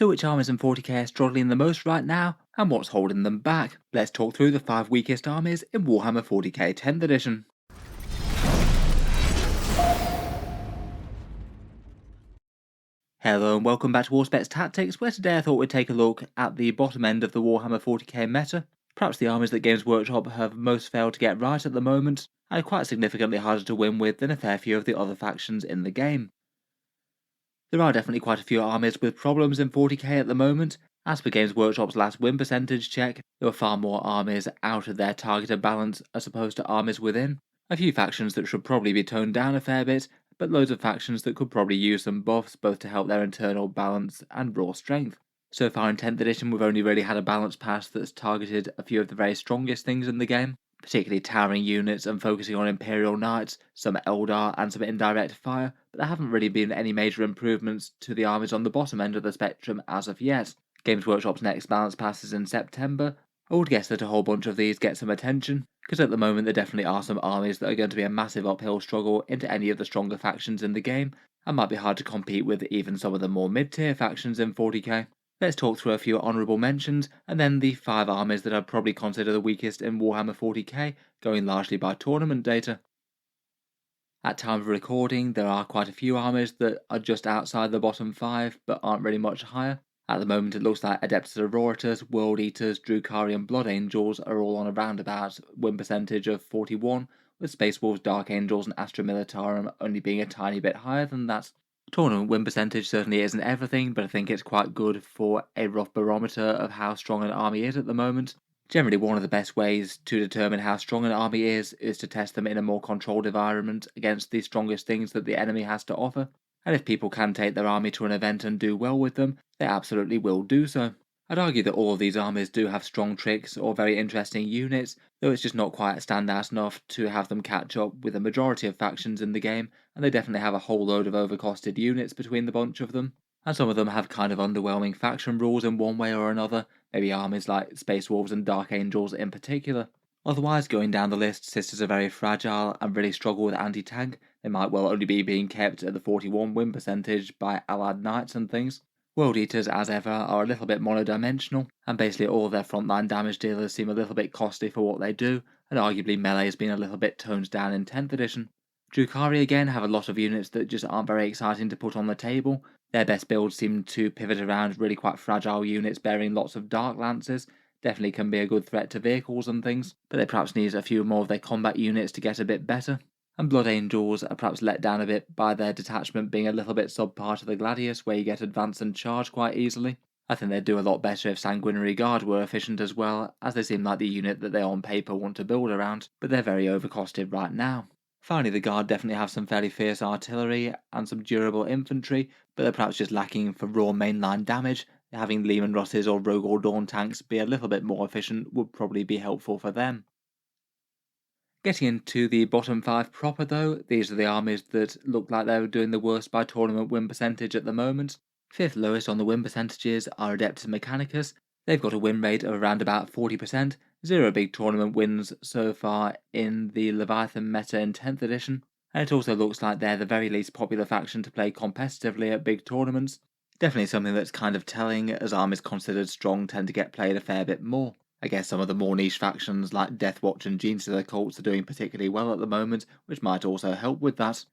So which armies in 40k are struggling the most right now, and what's holding them back? Let's talk through the 5 weakest armies in Warhammer 40k 10th edition. Hello and welcome back to Auspex Tactics, where today I thought we'd take a look at the bottom end of the Warhammer 40k meta, perhaps the armies that Games Workshop have most failed to get right at the moment, and are quite significantly harder to win with than a fair few of the other factions in the game. There are definitely quite a few armies with problems in 40k at the moment. As per Games Workshop's last win percentage check, there were far more armies out of their targeted balance as opposed to armies within. A few factions that should probably be toned down a fair bit, but loads of factions that could probably use some buffs both to help their internal balance and raw strength. So far in 10th edition we've only really had a balance pass that's targeted a few of the very strongest things in the game, particularly towering units and focusing on Imperial Knights, some Eldar and some indirect fire, but there haven't really been any major improvements to the armies on the bottom end of the spectrum as of yet. Games Workshop's next balance pass is in September. I would guess that a whole bunch of these get some attention, because at the moment there definitely are some armies that are going to be a massive uphill struggle into any of the stronger factions in the game, and might be hard to compete with even some of the more mid-tier factions in 40k. Let's talk through a few honourable mentions, and then the 5 armies that I'd probably consider the weakest in Warhammer 40k, going largely by tournament data. At time of recording, there are quite a few armies that are just outside the bottom 5, but aren't really much higher. At the moment it looks like Adeptus Mechanicus, World Eaters, Drukhari and Blood Angels are all on a roundabout win percentage of 41, with Space Wolves, Dark Angels and Astra Militarum only being a tiny bit higher than that. Tournament win percentage certainly isn't everything, but I think it's quite good for a rough barometer of how strong an army is at the moment. Generally, one of the best ways to determine how strong an army is to test them in a more controlled environment against the strongest things that the enemy has to offer, and if people can take their army to an event and do well with them, they absolutely will do so. I'd argue that all of these armies do have strong tricks or very interesting units, though it's just not quite standout enough to have them catch up with the majority of factions in the game, and they definitely have a whole load of overcosted units between the bunch of them. And some of them have kind of underwhelming faction rules in one way or another, maybe armies like Space Wolves and Dark Angels in particular. Otherwise, going down the list, Sisters are very fragile and really struggle with anti-tank. They might well only be being kept at the 41 win percentage by allied knights and things. World Eaters, as ever, are a little bit monodimensional, and basically all their frontline damage dealers seem a little bit costly for what they do, and arguably melee has been a little bit toned down in 10th edition. Drukhari again have a lot of units that just aren't very exciting to put on the table. Their best builds seem to pivot around really quite fragile units bearing lots of Dark Lances. Definitely can be a good threat to vehicles and things, but they perhaps need a few more of their combat units to get a bit better. And Blood Angels are perhaps let down a bit by their detachment being a little bit subpar to the Gladius, where you get advance and charge quite easily. I think they'd do a lot better if Sanguinary Guard were efficient as well, as they seem like the unit that they on paper want to build around, but they're very overcosted right now. Finally, the Guard definitely have some fairly fierce artillery and some durable infantry, but they're perhaps just lacking for raw mainline damage. Having Lehman Russes or Rogue or Dawn tanks be a little bit more efficient would probably be helpful for them. Getting into the bottom 5 proper though, these are the armies that look like they're doing the worst by tournament win percentage at the moment. 5th lowest on the win percentages are Adeptus Mechanicus. They've got a win rate of around about 40%, 0 big tournament wins so far in the Leviathan meta in 10th edition, and it also looks like they're the very least popular faction to play competitively at big tournaments. Definitely something that's kind of telling, as armies considered strong tend to get played a fair bit more. I guess some of the more niche factions like Deathwatch and Genestealer cults are doing particularly well at the moment, which might also help with that.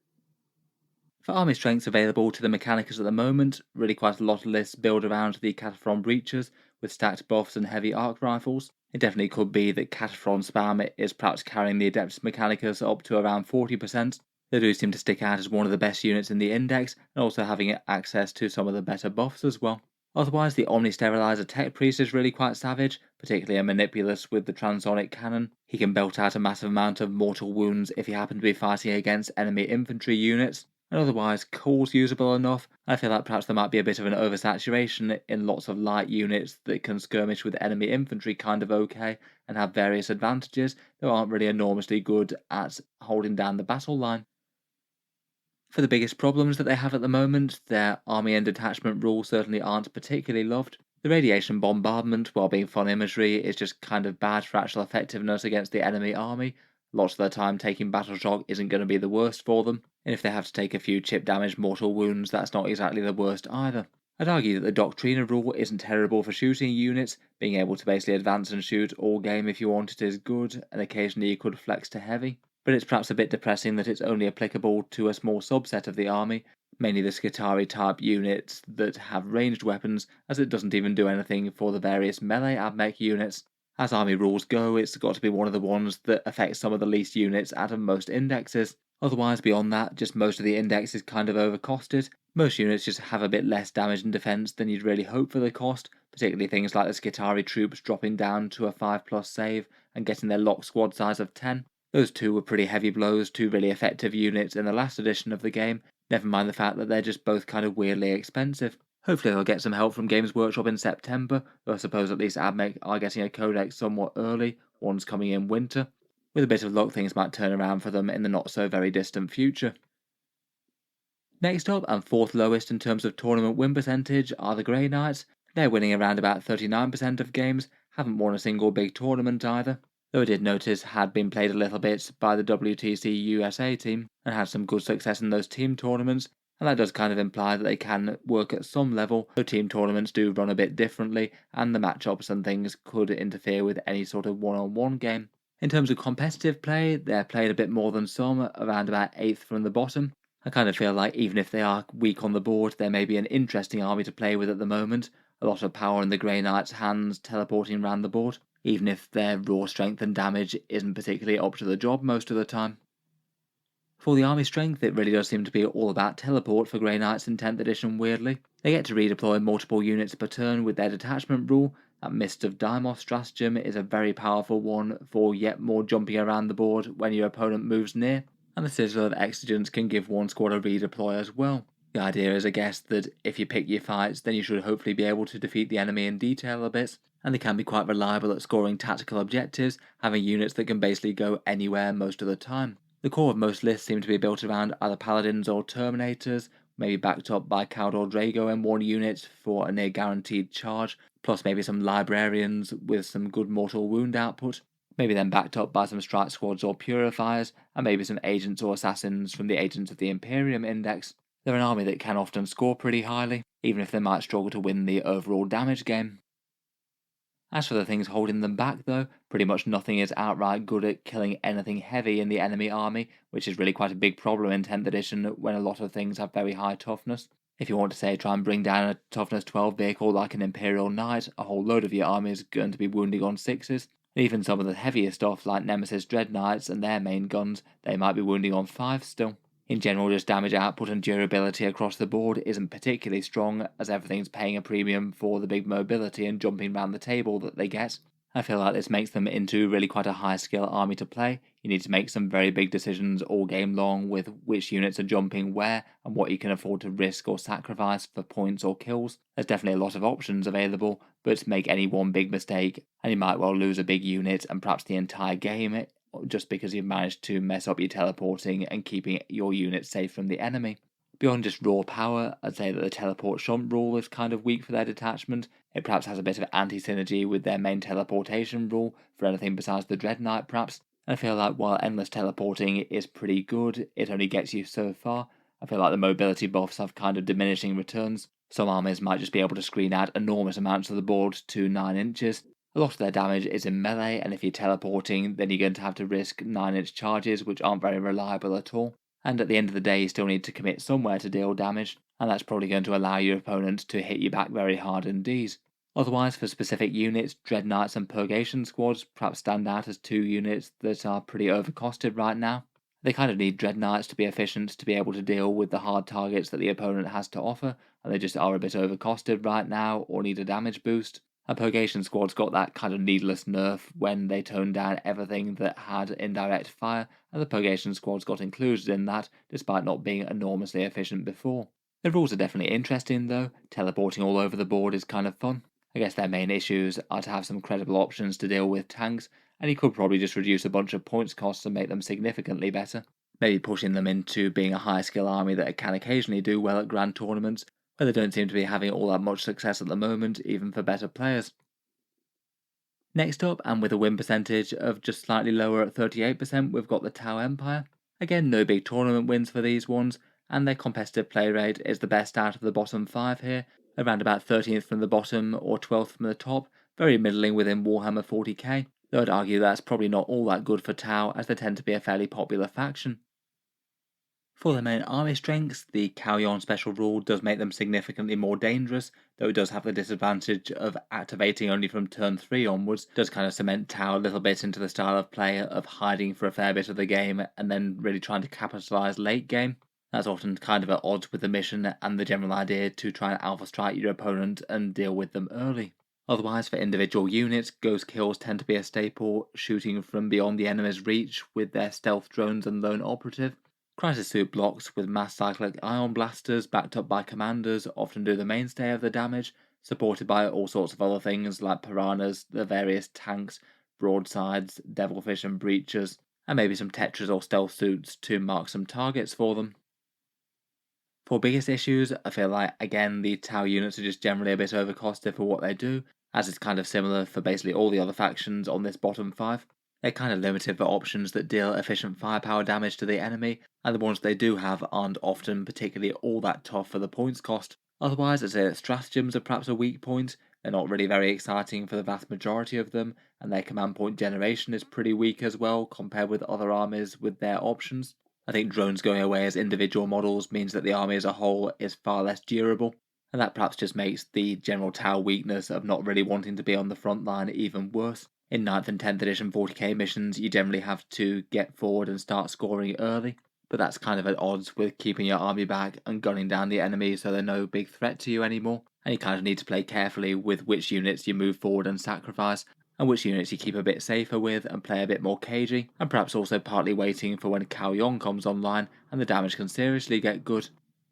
For army strengths available to the Mechanicus at the moment, really quite a lot of lists build around the Cataphron Breachers, with stacked buffs and heavy arc rifles. It definitely could be that Cataphron spam is perhaps carrying the Adeptus Mechanicus up to around 40%. They do seem to stick out as one of the best units in the index, and also having access to some of the better buffs as well. Otherwise, the Omni Sterilizer Tech Priest is really quite savage, particularly a Manipulus with the Transonic Cannon. He can belt out a massive amount of mortal wounds if you happen to be fighting against enemy infantry units, and otherwise Cool's usable enough. I feel like perhaps there might be a bit of an oversaturation in lots of light units that can skirmish with enemy infantry kind of okay, and have various advantages, though aren't really enormously good at holding down the battle line. For the biggest problems that they have at the moment, their army and detachment rules certainly aren't particularly loved. The radiation bombardment, while being fun imagery, is just kind of bad for actual effectiveness against the enemy army. Lots of the time taking battle shock isn't going to be the worst for them, and if they have to take a few chip damage mortal wounds, that's not exactly the worst either. I'd argue that the Doctrina rule isn't terrible for shooting units. Being able to basically advance and shoot all game if you want it is good, and occasionally you could flex to heavy. But it's perhaps a bit depressing that it's only applicable to a small subset of the army, mainly the Skitarii type units that have ranged weapons, as it doesn't even do anything for the various melee AdMech units. As army rules go, it's got to be one of the ones that affects some of the least units out of most indexes. Otherwise, beyond that, just most of the index is kind of overcosted. Most units just have a bit less damage and defense than you'd really hope for the cost, particularly things like the Skitarii troops dropping down to a 5+ save and getting their lock squad size of 10. Those two were pretty heavy blows, two really effective units in the last edition of the game, never mind the fact that they're just both kind of weirdly expensive. Hopefully they'll get some help from Games Workshop in September, though I suppose at least AdMech are getting a codex somewhat early, one's coming in winter. With a bit of luck, things might turn around for them in the not so very distant future. Next up, and fourth lowest in terms of tournament win percentage, are the Grey Knights. They're winning around about 39% of games, haven't won a single big tournament either, though I did notice had been played a little bit by the WTC USA team and had some good success in those team tournaments, and that does kind of imply that they can work at some level, though team tournaments do run a bit differently, and the matchups and things could interfere with any sort of one-on-one game. In terms of competitive play, they're played a bit more than some, around about 8th from the bottom. I kind of feel like even if they are weak on the board, they may be an interesting army to play with at the moment. A lot of power in the Grey Knights' hands teleporting around the board, even if their raw strength and damage isn't particularly up to the job most of the time. For the army strength, it really does seem to be all about teleport for Grey Knights in 10th edition weirdly. They get to redeploy multiple units per turn with their detachment rule. That Mist of Deimos stratagem is a very powerful one for yet more jumping around the board when your opponent moves near, and the Citadel of Exigence can give one squad a redeploy as well. The idea is, I guess, that if you pick your fights, then you should hopefully be able to defeat the enemy in detail a bit, and they can be quite reliable at scoring tactical objectives, having units that can basically go anywhere most of the time. The core of most lists seem to be built around either Paladins or Terminators, maybe backed up by Caldor Drago M1 units for a near guaranteed charge, plus maybe some Librarians with some good mortal wound output, maybe then backed up by some Strike Squads or Purifiers, and maybe some Agents or Assassins from the Agents of the Imperium index. They're an army that can often score pretty highly, even if they might struggle to win the overall damage game. As for the things holding them back though, pretty much nothing is outright good at killing anything heavy in the enemy army, which is really quite a big problem in 10th edition when a lot of things have very high toughness. If you want to say try and bring down a toughness 12 vehicle like an Imperial Knight, a whole load of your army is going to be wounding on 6s. Even some of the heavier stuff like Nemesis Dread Knights and their main guns, they might be wounding on 5s still. In general, just damage output and durability across the board isn't particularly strong, as everything's paying a premium for the big mobility and jumping around the table that they get. I feel like this makes them into really quite a high skill army to play. You need to make some very big decisions all game long with which units are jumping where and what you can afford to risk or sacrifice for points or kills. There's definitely a lot of options available, but make any one big mistake and you might well lose a big unit and perhaps the entire game just because you've managed to mess up your teleporting and keeping your units safe from the enemy. Beyond just raw power, I'd say that the teleport shunt rule is kind of weak for their detachment. It perhaps has a bit of anti-synergy with their main teleportation rule for anything besides the Dread Knight perhaps. And I feel like while endless teleporting is pretty good, it only gets you so far. I feel like the mobility buffs have kind of diminishing returns. Some armies might just be able to screen out enormous amounts of the board to 9 inches. A lot of their damage is in melee, and if you're teleporting, then you're going to have to risk 9-inch charges, which aren't very reliable at all. And at the end of the day, you still need to commit somewhere to deal damage, and that's probably going to allow your opponent to hit you back very hard indeed. Otherwise, for specific units, Dread Knights and Purgation Squads perhaps stand out as two units that are pretty overcosted right now. They kind of need Dread Knights to be efficient to be able to deal with the hard targets that the opponent has to offer, and they just are a bit overcosted right now or need a damage boost. A Purgation Squad's got that kind of needless nerf when they toned down everything that had indirect fire, and the Purgation Squads got included in that, despite not being enormously efficient before. The rules are definitely interesting though, teleporting all over the board is kind of fun. I guess their main issues are to have some credible options to deal with tanks, and you could probably just reduce a bunch of points costs and make them significantly better. Maybe pushing them into being a high skill army that can occasionally do well at grand tournaments, but they don't seem to be having all that much success at the moment, even for better players. Next up, and with a win percentage of just slightly lower at 38%, we've got the Tau Empire. Again, no big tournament wins for these ones, and their competitive play rate is the best out of the bottom 5 here, around about 13th from the bottom or 12th from the top, very middling within Warhammer 40k, though I'd argue that's probably not all that good for Tau, as they tend to be a fairly popular faction. For their main army strengths, the Kauyon special rule does make them significantly more dangerous, though it does have the disadvantage of activating only from turn 3 onwards. It does kind of cement Tau a little bit into the style of play of hiding for a fair bit of the game and then really trying to capitalise late game. That's often kind of at odds with the mission and the general idea to try and alpha strike your opponent and deal with them early. Otherwise, for individual units, ghost kills tend to be a staple, shooting from beyond the enemy's reach with their stealth drones and lone operative. Crisis suit blocks with mass cyclic ion blasters backed up by commanders often do the mainstay of the damage, supported by all sorts of other things like piranhas, the various tanks, broadsides, devilfish and breachers, and maybe some tetras or stealth suits to mark some targets for them. For biggest issues, I feel like, again, the Tau units are just generally a bit overcosted for what they do, as it's kind of similar for basically all the other factions on this bottom 5. They're kind of limited for options that deal efficient firepower damage to the enemy, and the ones they do have aren't often particularly all that tough for the points cost. Otherwise, I'd say that stratagems are perhaps a weak point. They're not really very exciting for the vast majority of them, and their command point generation is pretty weak as well compared with other armies with their options. I think drones going away as individual models means that the army as a whole is far less durable, and that perhaps just makes the general Tau weakness of not really wanting to be on the front line even worse. In 9th and 10th edition 40k missions, you generally have to get forward and start scoring early, but that's kind of at odds with keeping your army back and gunning down the enemy so they're no big threat to you anymore, and you kind of need to play carefully with which units you move forward and sacrifice, and which units you keep a bit safer with and play a bit more cagey, and perhaps also partly waiting for when Kauyon comes online and the damage can seriously get good.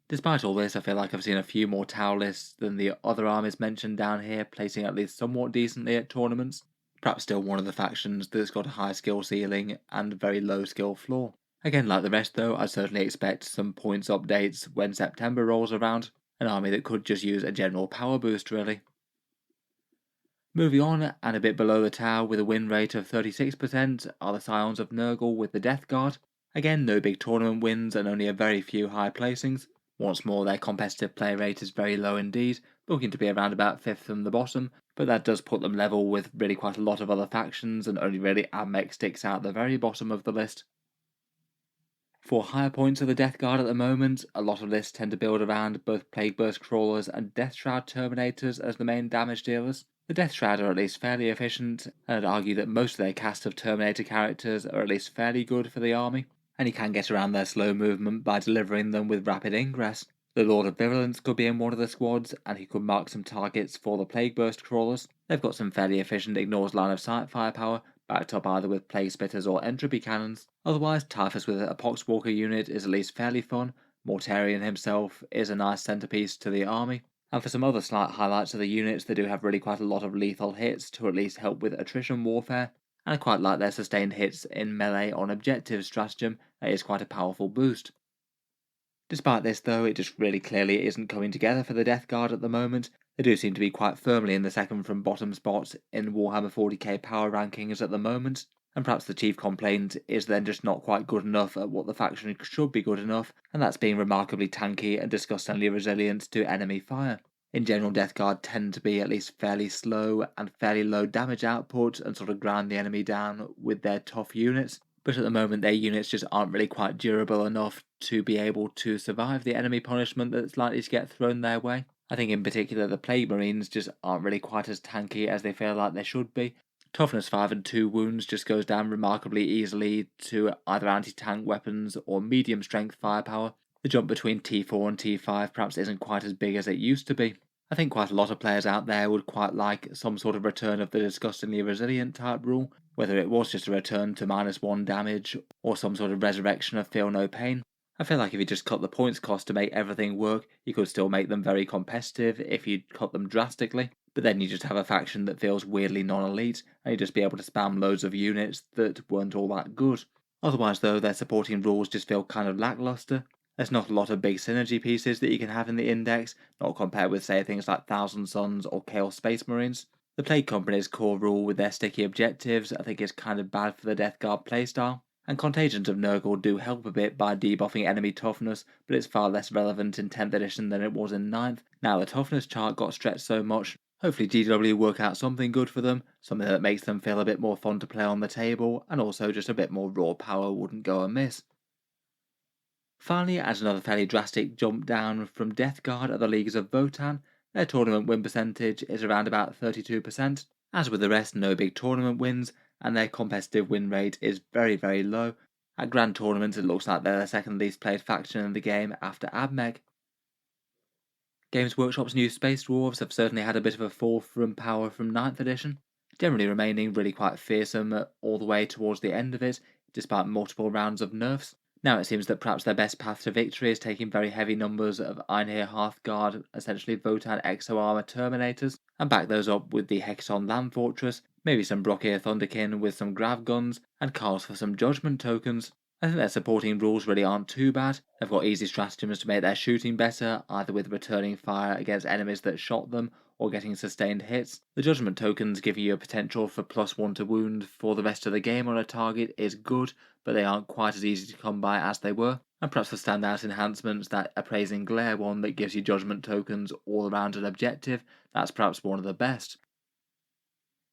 Despite all this, I feel like I've seen a few more Tau lists than the other armies mentioned down here, placing at least somewhat decently at tournaments. Perhaps still one of the factions that's got a high skill ceiling and very low skill floor. Again, like the rest though, I certainly expect some points updates when September rolls around, an army that could just use a general power boost really. Moving on, and a bit below the Tau with a win rate of 36% are the Scions of Nurgle with the Death Guard. Again, no big tournament wins and only a very few high placings. Once more, their competitive play rate is very low indeed, looking to be around about 5th from the bottom, but that does put them level with really quite a lot of other factions, and only really Admech sticks out the very bottom of the list. For higher points of the Death Guard at the moment, a lot of lists tend to build around both Plague Burst Crawlers and Death Shroud Terminators as the main damage dealers. The Death Shroud are at least fairly efficient, and I'd argue that most of their cast of Terminator characters are at least fairly good for the army, and you can get around their slow movement by delivering them with rapid ingress. The Lord of Virulence could be in one of the squads, and he could mark some targets for the Plague Burst Crawlers. They've got some fairly efficient ignores line of sight firepower, backed up either with Plague Spitters or Entropy Cannons. Otherwise, Typhus with a Poxwalker unit is at least fairly fun. Mortarion himself is a nice centerpiece to the army. And for some other slight highlights of the units, they do have really quite a lot of lethal hits to at least help with attrition warfare, and I quite like their sustained hits in melee on objective stratagem. That is quite a powerful boost. Despite this though, it just really clearly isn't coming together for the Death Guard at the moment. They do seem to be quite firmly in the second from bottom spot in Warhammer 40k power rankings at the moment, and perhaps the chief complaint is then just not quite good enough at what the faction should be good enough, and that's being remarkably tanky and disgustingly resilient to enemy fire. In general, Death Guard tend to be at least fairly slow and fairly low damage output and sort of grind the enemy down with their tough units, but at the moment their units just aren't really quite durable enough to be able to survive the enemy punishment that's likely to get thrown their way. I think in particular the Plague Marines just aren't really quite as tanky as they feel like they should be. Toughness 5 and 2 wounds just goes down remarkably easily to either anti-tank weapons or medium strength firepower. The jump between T4 and T5 perhaps isn't quite as big as it used to be. I think quite a lot of players out there would quite like some sort of return of the disgustingly resilient type rule, whether it was just a return to -1 damage or some sort of resurrection of feel no pain. I feel like if you just cut the points cost to make everything work, you could still make them very competitive if you cut them drastically, but then you just have a faction that feels weirdly non-elite, and you'd just be able to spam loads of units that weren't all that good. Otherwise though, their supporting rules just feel kind of lackluster. There's not a lot of big synergy pieces that you can have in the index, not compared with say things like Thousand Suns or Chaos Space Marines. The Plague Company's core rule with their sticky objectives I think is kind of bad for the Death Guard playstyle, and Contagions of Nurgle do help a bit by debuffing enemy toughness, but it's far less relevant in 10th edition than it was in 9th. Now the toughness chart got stretched so much, hopefully GW work out something good for them, something that makes them feel a bit more fun to play on the table, and also just a bit more raw power wouldn't go amiss. Finally, as another fairly drastic jump down from Death Guard are the leagues of Votann. Their tournament win percentage is around about 32%. As with the rest, no big tournament wins, and their competitive win rate is very, very low. At Grand Tournaments, it looks like they're the second least played faction in the game after Abmech. Games Workshop's new Space Dwarves have certainly had a bit of a fall from power from 9th edition, generally remaining really quite fearsome all the way towards the end of it, despite multiple rounds of nerfs. Now it seems that perhaps their best path to victory is taking very heavy numbers of Einhir Hearthguard, essentially Votann Exo Armor Terminators, and back those up with the Hecaton Land Fortress, maybe some Brockhir Thunderkin with some Grav Guns, and Carls for some Judgment tokens. I think their supporting rules really aren't too bad. They've got easy stratagems to make their shooting better, either with returning fire against enemies that shot them, or getting sustained hits. The Judgment tokens giving you a potential for +1 to wound for the rest of the game on a target is good, but they aren't quite as easy to come by as they were. And perhaps the standout enhancements, that Appraising Glare one that gives you Judgment tokens all around an objective, that's perhaps one of the best.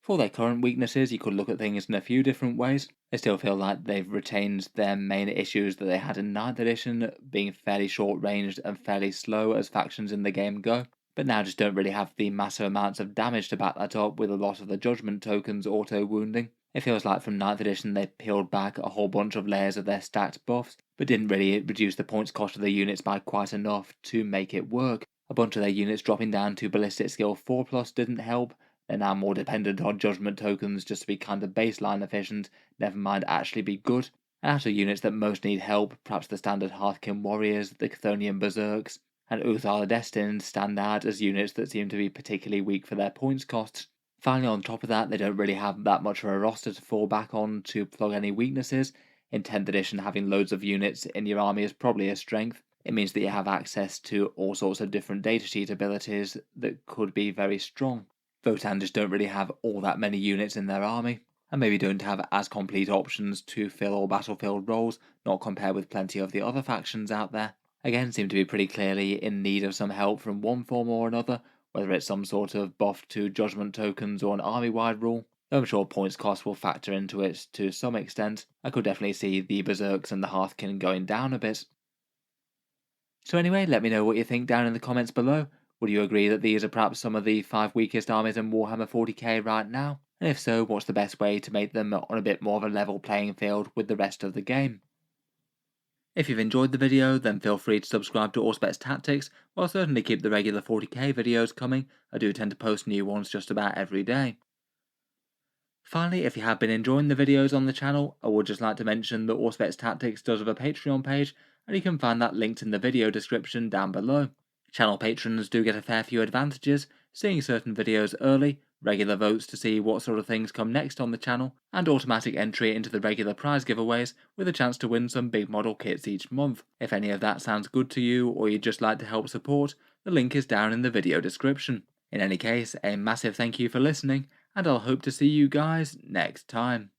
For their current weaknesses, you could look at things in a few different ways. I still feel like they've retained their main issues that they had in 9th edition, being fairly short-ranged and fairly slow as factions in the game go, but now just don't really have the massive amounts of damage to back that up with a lot of the Judgment tokens auto-wounding. It feels like from 9th edition they peeled back a whole bunch of layers of their stacked buffs, but didn't really reduce the points cost of their units by quite enough to make it work. A bunch of their units dropping down to Ballistic Skill 4+ didn't help. They're now more dependent on Judgment tokens just to be kind of baseline efficient, never mind actually be good. And out of units that most need help, perhaps the standard Hearthkin Warriors, the Chthonian Berserks, and Uthal the Destined stand out as units that seem to be particularly weak for their points costs. Finally, on top of that, they don't really have that much of a roster to fall back on to plug any weaknesses. In 10th edition, having loads of units in your army is probably a strength. It means that you have access to all sorts of different datasheet abilities that could be very strong. Votann just don't really have all that many units in their army, and maybe don't have as complete options to fill all battlefield roles, not compared with plenty of the other factions out there. Again, seem to be pretty clearly in need of some help from one form or another, whether it's some sort of buff to Judgment tokens or an army-wide rule. Though I'm sure points cost will factor into it to some extent, I could definitely see the Berserks and the Hearthkin going down a bit. So anyway, let me know what you think down in the comments below. Would you agree that these are perhaps some of the 5 weakest armies in Warhammer 40k right now? And if so, what's the best way to make them on a bit more of a level playing field with the rest of the game? If you've enjoyed the video, then feel free to subscribe to Auspex Tactics, while I'll certainly keep the regular 40k videos coming. I do tend to post new ones just about every day. Finally, if you have been enjoying the videos on the channel, I would just like to mention that Auspex Tactics does have a Patreon page, and you can find that linked in the video description down below. Channel patrons do get a fair few advantages, seeing certain videos early, regular votes to see what sort of things come next on the channel, and automatic entry into the regular prize giveaways with a chance to win some big model kits each month. If any of that sounds good to you, or you'd just like to help support, the link is down in the video description. In any case, a massive thank you for listening, and I'll hope to see you guys next time.